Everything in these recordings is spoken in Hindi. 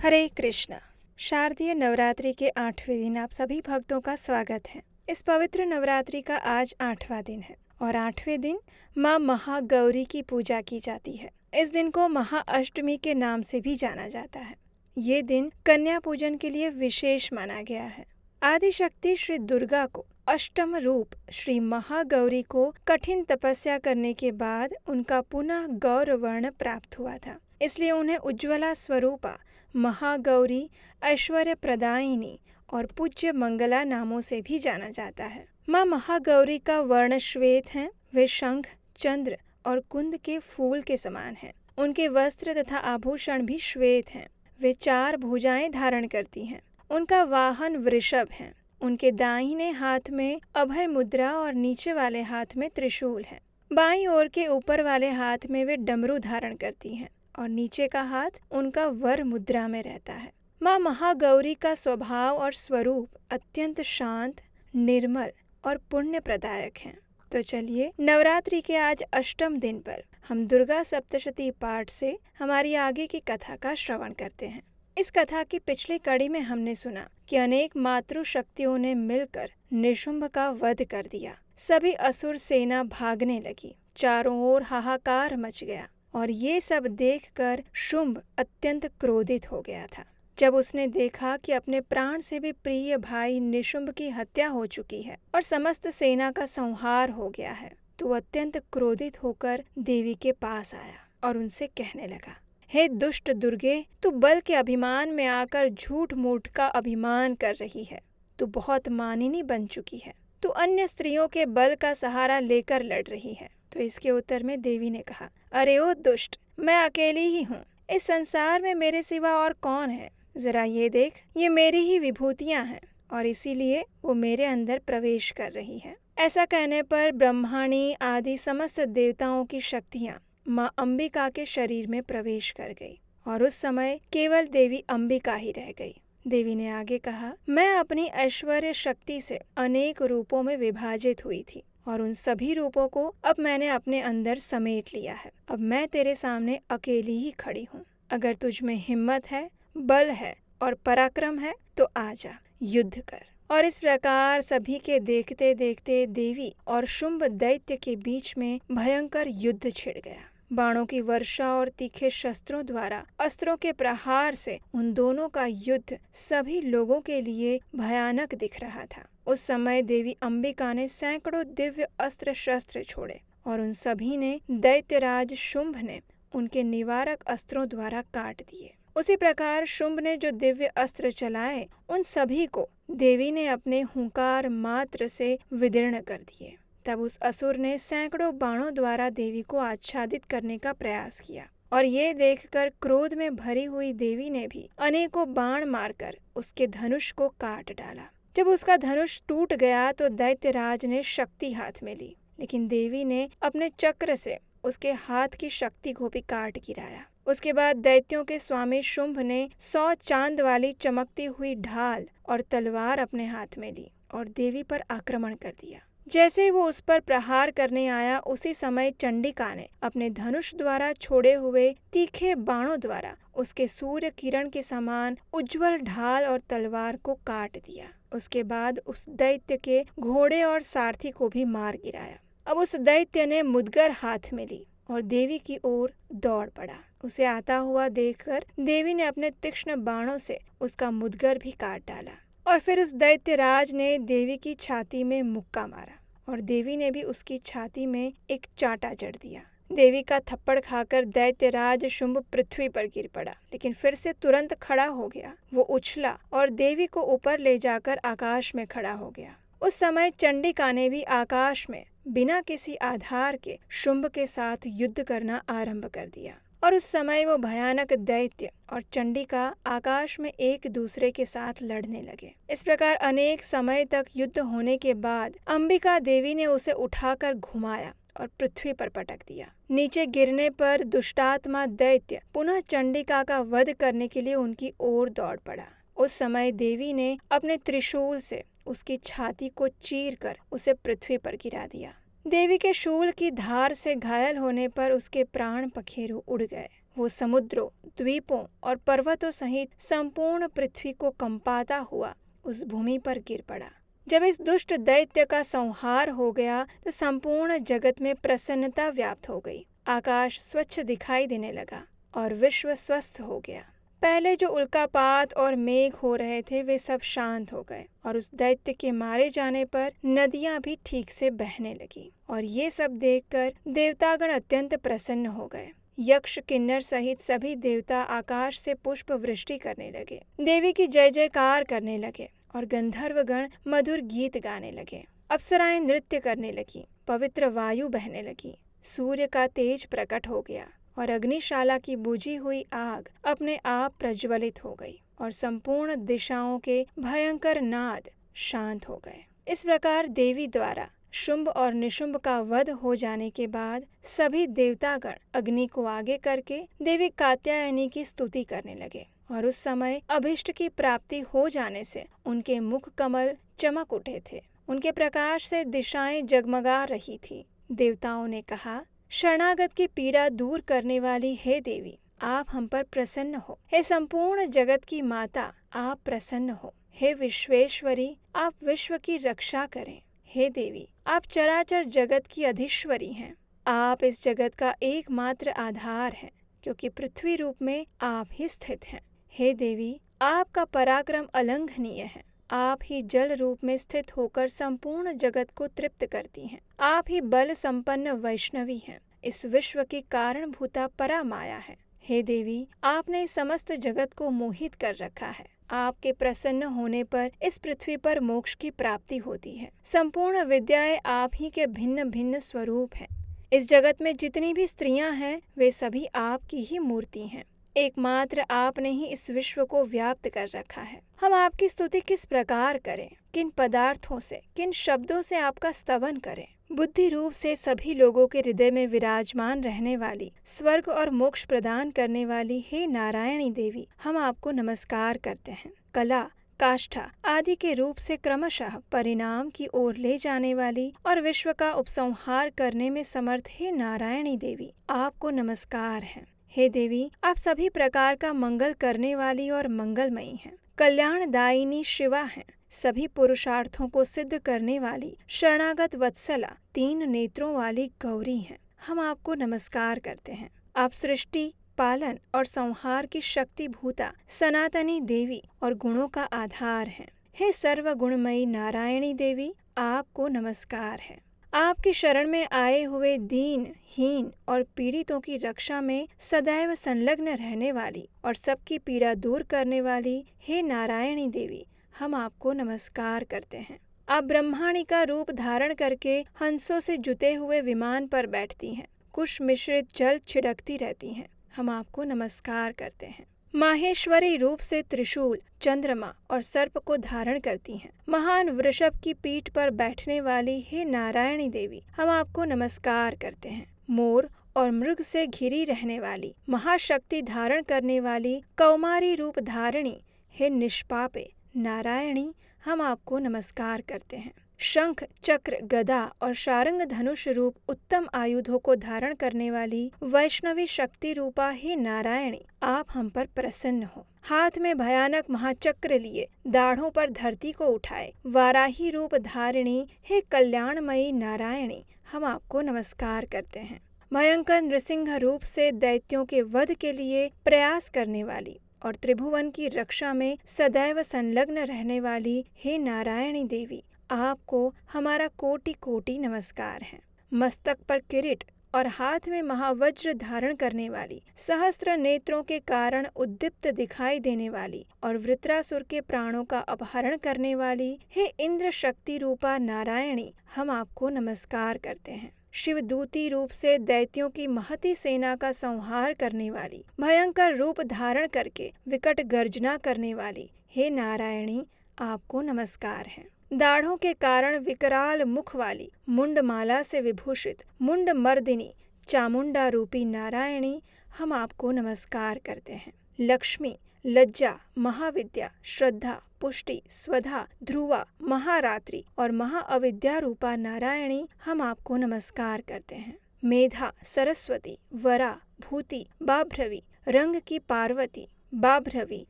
हरे कृष्णा। शारदीय नवरात्रि के 8वें दिन आप सभी भक्तों का स्वागत है। इस पवित्र नवरात्रि का आज 8वां दिन है और 8वें दिन माँ महागौरी की पूजा की जाती है। इस दिन को महाअष्टमी के नाम से भी जाना जाता है। ये दिन कन्या पूजन के लिए विशेष माना गया है। आदिशक्ति श्री दुर्गा को अष्टम रूप श्री महागौरी को कठिन तपस्या करने के बाद उनका पुनः गौर वर्ण प्राप्त हुआ था, इसलिए उन्हें उज्ज्वला स्वरूपा, महागौरी, ऐश्वर्य प्रदायिनी और पूज्य मंगला नामों से भी जाना जाता है। माँ महागौरी का वर्ण श्वेत है। वे शंख, चंद्र और कुंद के फूल के समान हैं। उनके वस्त्र तथा आभूषण भी श्वेत हैं। वे 4 भुजाएं धारण करती हैं। उनका वाहन वृषभ है। उनके दाहिने हाथ में अभय मुद्रा और नीचे वाले हाथ में त्रिशूल है। बाईं ओर के ऊपर वाले हाथ में वे डमरू धारण करती हैं और नीचे का हाथ उनका वर मुद्रा में रहता है। माँ महागौरी का स्वभाव और स्वरूप अत्यंत शांत, निर्मल और पुण्य प्रदायक है। तो चलिए नवरात्रि के आज अष्टम दिन पर हम दुर्गा सप्तशती पाठ से हमारी आगे की कथा का श्रवण करते हैं। इस कथा की पिछली कड़ी में हमने सुना कि अनेक मातृ शक्तियों ने मिलकर निशुंभ का वध कर दिया। सभी असुर सेना भागने लगी। चारों ओर हाहाकार मच गया और ये सब देखकर शुंभ अत्यंत क्रोधित हो गया था। जब उसने देखा कि अपने प्राण से भी प्रिय भाई निशुंभ की हत्या हो चुकी है और समस्त सेना का संहार हो गया है, तो वो अत्यंत क्रोधित होकर देवी के पास आया और उनसे कहने लगा, हे दुष्ट दुर्गे, तू बल के अभिमान में आकर झूठ मूठ का अभिमान कर रही है। तू बहुत मानिनी बन चुकी है। तू अन्य स्त्रियों के बल का सहारा लेकर लड़ रही है। तो इसके उत्तर में देवी ने कहा, अरे ओ दुष्ट, मैं अकेली ही हूँ। इस संसार में मेरे सिवा और कौन है? जरा ये देख, ये मेरी ही विभूतियाँ हैं और इसीलिए वो मेरे अंदर प्रवेश कर रही है। ऐसा कहने पर ब्रह्माणी आदि समस्त देवताओं की शक्तियाँ माँ अंबिका के शरीर में प्रवेश कर गई और उस समय केवल देवी अंबिका ही रह गई। देवी ने आगे कहा, मैं अपनी ऐश्वर्य शक्ति से अनेक रूपों में विभाजित हुई थी और उन सभी रूपों को अब मैंने अपने अंदर समेट लिया है। अब मैं तेरे सामने अकेली ही खड़ी हूँ। अगर तुझ में हिम्मत है, बल है और पराक्रम है तो आजा, युद्ध कर। और इस प्रकार सभी के देखते देखते देवी और शुंभ दैत्य के बीच में भयंकर युद्ध छिड़ गया। बाणों की वर्षा और तीखे शस्त्रों द्वारा अस्त्रों के प्रहार से उन दोनों का युद्ध सभी लोगों के लिए भयानक दिख रहा था। उस समय देवी अंबिका ने सैकड़ों दिव्य अस्त्र शस्त्र छोड़े और उन सभी ने दैत्यराज शुंभ ने उनके निवारक अस्त्रों द्वारा काट दिए। उसी प्रकार शुंभ ने जो दिव्य अस्त्र चलाए, उन सभी को देवी ने अपने हुंकार मात्र से विदीर्ण कर दिए। तब उस असुर ने सैकड़ों बाणों द्वारा देवी को आच्छादित करने का प्रयास किया और ये देखकर क्रोध में भरी हुई देवी ने भी अनेकों बाण मारकर उसके धनुष को काट डाला। जब उसका धनुष टूट गया तो दैत्यराज ने शक्ति हाथ में ली, लेकिन देवी ने अपने चक्र से उसके हाथ की शक्ति को भी काट गिराया। उसके बाद दैत्यों के स्वामी शुंभ ने 100 चांद वाली चमकती हुई ढाल और तलवार अपने हाथ में ली और देवी पर आक्रमण कर दिया। जैसे वो उस पर प्रहार करने आया, उसी समय चंडिका ने अपने धनुष द्वारा छोड़े हुए तीखे बाणों द्वारा उसके सूर्य किरण के समान उज्जवल ढाल और तलवार को काट दिया। उसके बाद उस दैत्य के घोड़े और सारथी को भी मार गिराया। अब उस दैत्य ने मुदगर हाथ में ली और देवी की ओर दौड़ पड़ा। उसे आता हुआ देखकर देवी ने अपने तीक्ष्ण बाणों से उसका मुदगर भी काट डाला और फिर उस दैत्यराज ने देवी की छाती में मुक्का मारा और देवी ने भी उसकी छाती में एक चांटा जड़ दिया। देवी का थप्पड़ खाकर दैत्यराज शुंभ पृथ्वी पर गिर पड़ा, लेकिन फिर से तुरंत खड़ा हो गया। वो उछला और देवी को ऊपर ले जाकर आकाश में खड़ा हो गया। उस समय चंडिका ने भी आकाश में बिना किसी आधार के शुंभ के साथ युद्ध करना आरंभ कर दिया और उस समय वो भयानक दैत्य और चंडिका आकाश में एक दूसरे के साथ लड़ने लगे। इस प्रकार अनेक समय तक युद्ध होने के बाद अंबिका देवी ने उसे उठाकर घुमाया और पृथ्वी पर पटक दिया। नीचे गिरने पर दुष्टात्मा दैत्य पुनः चंडिका का वध करने के लिए उनकी ओर दौड़ पड़ा। उस समय देवी ने अपने त्रिशूल से उसकी छाती को चीरकर उसे पृथ्वी पर गिरा दिया। देवी के शूल की धार से घायल होने पर उसके प्राण पखेरु उड़ गए वो समुद्रों, द्वीपों और पर्वतों सहित संपूर्ण पृथ्वी को कंपाता हुआ उस भूमि पर गिर पड़ा। जब इस दुष्ट दैत्य का संहार हो गया तो संपूर्ण जगत में प्रसन्नता व्याप्त हो गई। आकाश स्वच्छ दिखाई देने लगा और विश्व स्वस्थ हो गया। पहले जो उल्कापात और मेघ हो रहे थे वे सब शांत हो गए और उस दैत्य के मारे जाने पर नदियां भी ठीक से बहने लगी। और ये सब देखकर देवतागण अत्यंत प्रसन्न हो गए। यक्ष, किन्नर सहित सभी देवता आकाश से पुष्प वृष्टि करने लगे, देवी की जय जयकार करने लगे और गंधर्वगण मधुर गीत गाने लगे। अप्सराएं नृत्य करने लगी, पवित्र वायु बहने लगी, सूर्य का तेज प्रकट हो गया और अग्निशाला की बुझी हुई आग अपने आप प्रज्वलित हो गई और संपूर्ण दिशाओं के भयंकर नाद शांत हो गए। इस प्रकार देवी द्वारा शुंभ और निशुंभ का वध हो जाने के बाद सभी देवतागण अग्नि को आगे करके देवी कात्यायनी की स्तुति करने लगे और उस समय अभिष्ट की प्राप्ति हो जाने से उनके मुख कमल चमक उठे थे। उनके प्रकाश से दिशाएं जगमगा रही थी। देवताओं ने कहा, शरणागत की पीड़ा दूर करने वाली हे देवी, आप हम पर प्रसन्न हो। हे संपूर्ण जगत की माता, आप प्रसन्न हो। हे विश्वेश्वरी, आप विश्व की रक्षा करें। हे देवी, आप चराचर जगत की अधीश्वरी हैं। आप इस जगत का एकमात्र आधार हैं, क्योंकि पृथ्वी रूप में आप ही स्थित हैं। हे देवी, आपका पराक्रम अलंघनीय है। आप ही जल रूप में स्थित होकर संपूर्ण जगत को तृप्त करती हैं। आप ही बल संपन्न वैष्णवी हैं। इस विश्व की कारणभूता परा माया है। हे देवी, आपने इस समस्त जगत को मोहित कर रखा है। आपके प्रसन्न होने पर इस पृथ्वी पर मोक्ष की प्राप्ति होती है। संपूर्ण विद्याएं आप ही के भिन्न भिन्न स्वरूप हैं। इस जगत में जितनी भी स्त्रियां हैं वे सभी आपकी ही मूर्ति हैं। एकमात्र आपने ही इस विश्व को व्याप्त कर रखा है। हम आपकी स्तुति किस प्रकार करें? किन पदार्थों से, किन शब्दों से आपका स्तवन करें? बुद्धि रूप से सभी लोगों के हृदय में विराजमान रहने वाली, स्वर्ग और मोक्ष प्रदान करने वाली हे नारायणी देवी, हम आपको नमस्कार करते हैं। कला, काष्ठा आदि के रूप से क्रमशः परिणाम की ओर ले जाने वाली और विश्व का उपसंहार करने में समर्थ हे नारायणी देवी, आपको नमस्कार है। हे देवी, आप सभी प्रकार का मंगल करने वाली और मंगलमयी हैं। कल्याणदायिनी शिवा हैं। सभी पुरुषार्थों को सिद्ध करने वाली शरणागत वत्सला, 3 नेत्रों वाली गौरी हैं। हम आपको नमस्कार करते हैं। आप सृष्टि, पालन और संहार की शक्ति भूता सनातनी देवी और गुणों का आधार हैं। हे सर्वगुणमयी नारायणी देवी, आपको नमस्कार है। आपकी शरण में आए हुए दीन, हीन और पीड़ितों की रक्षा में सदैव संलग्न रहने वाली और सबकी पीड़ा दूर करने वाली हे नारायणी देवी, हम आपको नमस्कार करते हैं। आप ब्रह्माणी का रूप धारण करके हंसों से जुते हुए विमान पर बैठती हैं। कुश मिश्रित जल छिड़कती रहती हैं। हम आपको नमस्कार करते हैं। माहेश्वरी रूप से त्रिशूल, चंद्रमा और सर्प को धारण करती हैं। महान वृषभ की पीठ पर बैठने वाली हे नारायणी देवी, हम आपको नमस्कार करते हैं। मोर और मृग से घिरी रहने वाली, महाशक्ति धारण करने वाली कौमारी रूप धारिणी हे निष्पापे नारायणी, हम आपको नमस्कार करते हैं। शंख, चक्र, गदा और शारंग धनुष रूप उत्तम आयुधों को धारण करने वाली वैष्णवी शक्ति रूपा हे नारायणी, आप हम पर प्रसन्न हो। हाथ में भयानक महाचक्र लिए दाढ़ों पर धरती को उठाए वाराही रूप धारिणी हे कल्याणमयी नारायणी, हम आपको नमस्कार करते हैं। भयंकर नृसिंह रूप से दैत्यों के वध के लिए प्रयास करने वाली और त्रिभुवन की रक्षा में सदैव संलग्न रहने वाली हे नारायणी देवी, आपको हमारा कोटि कोटि नमस्कार है। मस्तक पर किरीट और हाथ में महावज्र धारण करने वाली, सहस्त्र नेत्रों के कारण उद्दीप्त दिखाई देने वाली और वृत्रासुर के प्राणों का अपहरण करने वाली हे इंद्र शक्ति रूपा नारायणी, हम आपको नमस्कार करते हैं। शिवदूती रूप से दैत्यों की महती सेना का संहार करने वाली, भयंकर रूप धारण करके विकट गर्जना करने वाली हे नारायणी, आपको नमस्कार है। दाढ़ों के कारण विकराल मुख वाली, मुंडमाला से विभूषित मुंड मर्दिनी चामुंडा रूपी नारायणी, हम आपको नमस्कार करते हैं। लक्ष्मी, लज्जा, महाविद्या, श्रद्धा, पुष्टि, स्वधा, ध्रुवा, महारात्रि और महाअविद्या रूपा नारायणी, हम आपको नमस्कार करते हैं। मेधा, सरस्वती, वरा, भूति, बाभ्रवी, रंग की पार्वती, बाभ्रवी,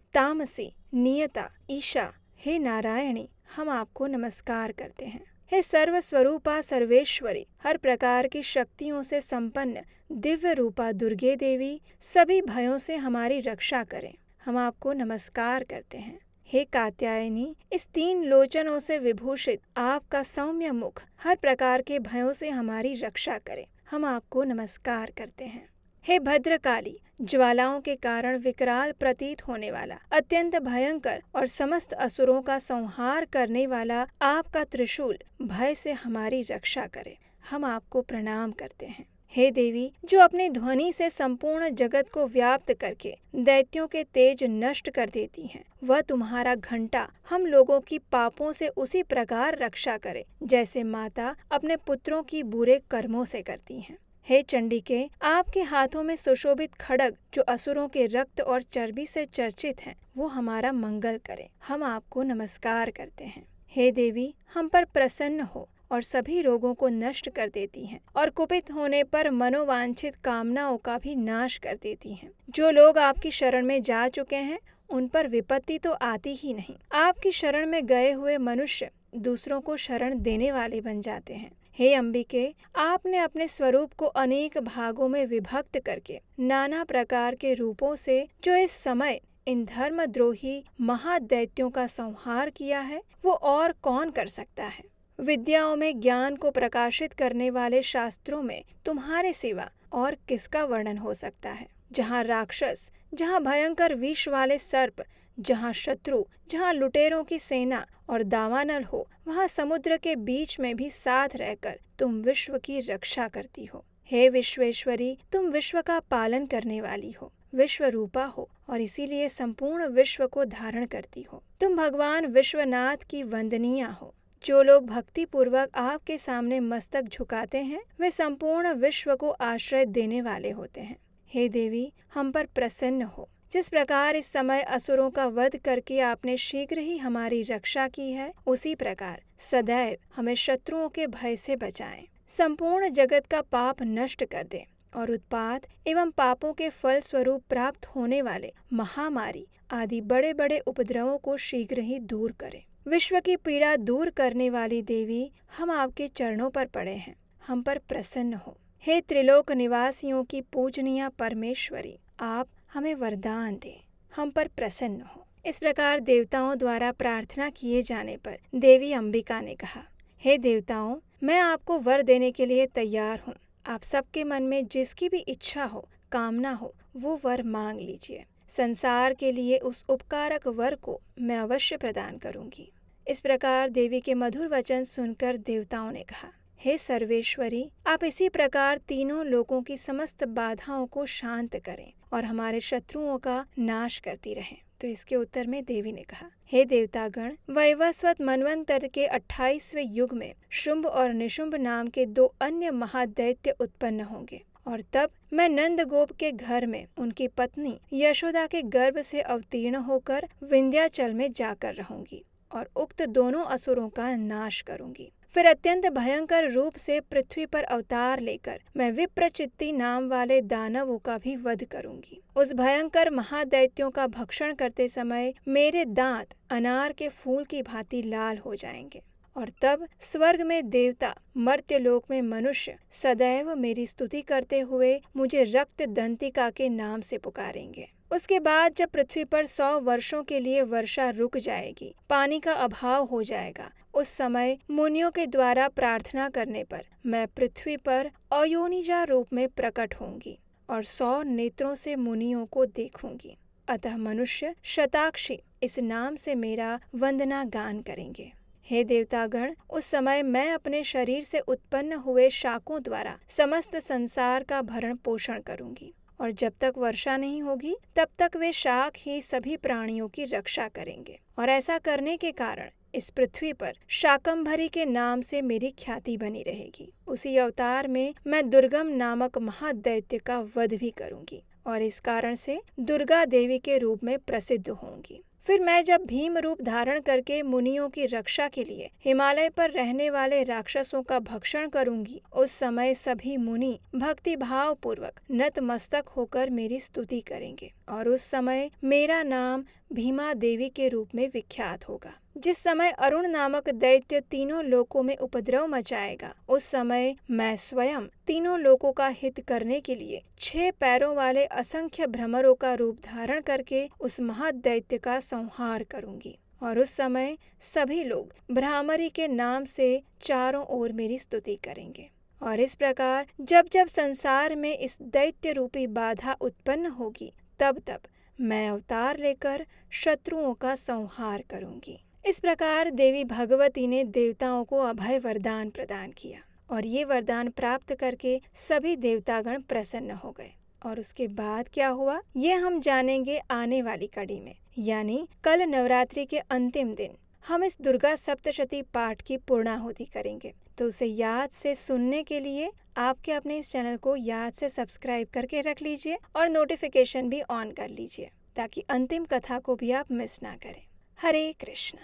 तामसी, नियता, ईशा, हे नारायणी, हम आपको नमस्कार करते हैं। हे सर्वस्वरूपा सर्वेश्वरी, हर प्रकार की शक्तियों से संपन्न दिव्य रूपा दुर्गे देवी, सभी भयों से हमारी रक्षा करें, हम आपको नमस्कार करते हैं। हे कात्यायनी, इस 3 लोचनों से विभूषित आपका सौम्य मुख हर प्रकार के भयों से हमारी रक्षा करे, हम आपको नमस्कार करते हैं। हे भद्रकाली, ज्वालाओं के कारण विकराल प्रतीत होने वाला, अत्यंत भयंकर और समस्त असुरों का संहार करने वाला आपका त्रिशूल भय से हमारी रक्षा करे, हम आपको प्रणाम करते हैं। हे देवी, जो अपनी ध्वनि से संपूर्ण जगत को व्याप्त करके दैत्यों के तेज नष्ट कर देती हैं, वह तुम्हारा घंटा हम लोगों की पापों से उसी प्रकार रक्षा करे जैसे माता अपने पुत्रों की बुरे कर्मों से करती हैं। हे चंडिके, आपके हाथों में सुशोभित खड्ग जो असुरों के रक्त और चर्बी से चर्चित हैं, वो हमारा मंगल करे, हम आपको नमस्कार करते हैं। हे देवी, हम पर प्रसन्न हो और सभी रोगों को नष्ट कर देती हैं और कुपित होने पर मनोवांछित कामनाओं का भी नाश कर देती हैं। जो लोग आपकी शरण में जा चुके हैं, उन पर विपत्ति तो आती ही नहीं। आपकी शरण में गए हुए मनुष्य दूसरों को शरण देने वाले बन जाते हैं। हे अंबिके, आपने अपने स्वरूप को अनेक भागों में विभक्त करके नाना प्रकार के रूपों से जो इस समय इन धर्मद्रोही महादैत्यों का संहार किया है, वो और कौन कर सकता है। विद्याओं में ज्ञान को प्रकाशित करने वाले शास्त्रों में तुम्हारे सिवा और किसका वर्णन हो सकता है। जहाँ राक्षस, जहाँ भयंकर विष वाले सर्प, जहाँ शत्रु, जहाँ लुटेरों की सेना और दावानल हो, वहाँ समुद्र के बीच में भी साथ रहकर तुम विश्व की रक्षा करती हो। हे विश्वेश्वरी, तुम विश्व का पालन करने वाली हो, विश्व रूपा हो और इसीलिए संपूर्ण विश्व को धारण करती हो। तुम भगवान विश्वनाथ की वंदनीय हो। जो लोग भक्ति पूर्वक आपके सामने मस्तक झुकाते हैं, वे संपूर्ण विश्व को आश्रय देने वाले होते हैं। हे देवी, हम पर प्रसन्न हो। जिस प्रकार इस समय असुरों का वध करके आपने शीघ्र ही हमारी रक्षा की है, उसी प्रकार सदैव हमें शत्रुओं के भय से बचाएं। संपूर्ण जगत का पाप नष्ट कर दें और उत्पात एवं पापों के फल स्वरूप प्राप्त होने वाले महामारी आदि बड़े बड़े उपद्रवों को शीघ्र ही दूर करें। विश्व की पीड़ा दूर करने वाली देवी, हम आपके चरणों पर पड़े हैं, हम पर प्रसन्न हो। हे त्रिलोक निवासियों की पूजनीय परमेश्वरी, आप हमें वरदान दें, हम पर प्रसन्न हो। इस प्रकार देवताओं द्वारा प्रार्थना किए जाने पर देवी अंबिका ने कहा, हे देवताओं, मैं आपको वर देने के लिए तैयार हूँ। आप सबके मन में जिसकी भी इच्छा हो, कामना हो, वो वर मांग लीजिए। संसार के लिए उस उपकारक वर को मैं अवश्य प्रदान करूंगी। इस प्रकार देवी के मधुर वचन सुनकर देवताओं ने कहा, हे सर्वेश्वरी, आप इसी प्रकार तीनों लोकों की समस्त बाधाओं को शांत करें और हमारे शत्रुओं का नाश करती रहें। तो इसके उत्तर में देवी ने कहा, हे देवतागण, वैवस्वत मनवंतर के 28वें युग में शुंभ और निशुंभ नाम के 2 अन्य महादैत्य उत्पन्न होंगे और तब मैं नंदगोप के घर में उनकी पत्नी यशोदा के गर्भ से अवतीर्ण होकर विंध्याचल में जाकर रहूंगी और उक्त दोनों असुरों का नाश करूंगी। फिर अत्यंत भयंकर रूप से पृथ्वी पर अवतार लेकर मैं विप्रचित्ति नाम वाले दानवों का भी वध करूंगी। उस भयंकर महादैत्यों का भक्षण करते समय मेरे दांत अनार के फूल की भांति लाल हो जाएंगे और तब स्वर्ग में देवता, मर्त्यलोक में मनुष्य सदैव मेरी स्तुति करते हुए मुझे रक्त दंतिका के नाम से पुकारेंगे। उसके बाद जब पृथ्वी पर 100 वर्षों के लिए वर्षा रुक जाएगी, पानी का अभाव हो जाएगा, उस समय मुनियों के द्वारा प्रार्थना करने पर मैं पृथ्वी पर अयोनिजा रूप में प्रकट होंगी और 100 नेत्रों से मुनियों को देखूंगी। अतः मनुष्य शताक्षी इस नाम से मेरा वंदना गान करेंगे। हे देवतागण, उस समय मैं अपने शरीर से उत्पन्न हुए शाकों द्वारा समस्त संसार का भरण पोषण करूंगी और जब तक वर्षा नहीं होगी तब तक वे शाक ही सभी प्राणियों की रक्षा करेंगे और ऐसा करने के कारण इस पृथ्वी पर शाकंभरी के नाम से मेरी ख्याति बनी रहेगी। उसी अवतार में मैं दुर्गम नामक महादैत्य का वध भी करूंगी और इस कारण से दुर्गा देवी के रूप में प्रसिद्ध होंगी। फिर मैं जब भीम रूप धारण करके मुनियों की रक्षा के लिए हिमालय पर रहने वाले राक्षसों का भक्षण करूंगी, उस समय सभी मुनि भक्ति भाव पूर्वक नतमस्तक होकर मेरी स्तुति करेंगे और उस समय मेरा नाम भीमा देवी के रूप में विख्यात होगा। जिस समय अरुण नामक दैत्य तीनों लोकों में उपद्रव मचाएगा, उस समय मैं स्वयं तीनों लोकों का हित करने के लिए 6 पैरों वाले असंख्य भ्रमरों का रूप धारण करके उस महादैत्य का संहार करूंगी और उस समय सभी लोग भ्रामरी के नाम से चारों ओर मेरी स्तुति करेंगे। और इस प्रकार जब जब संसार में इस दैत्य रूपी बाधा उत्पन्न होगी, तब तब मैं अवतार लेकर शत्रुओं का संहार करूंगी। इस प्रकार देवी भगवती ने देवताओं को अभय वरदान प्रदान किया और ये वरदान प्राप्त करके सभी देवतागण प्रसन्न हो गए। और उसके बाद क्या हुआ, ये हम जानेंगे आने वाली कड़ी में, यानी कल नवरात्रि के अंतिम दिन हम इस दुर्गा सप्तशती पाठ की पूर्णाहुति करेंगे। तो उसे याद से सुनने के लिए आपके अपने इस चैनल को याद से सब्सक्राइब करके रख लीजिए और नोटिफिकेशन भी ऑन कर लीजिए ताकि अंतिम कथा को भी आप मिस ना करें। हरे कृष्ण।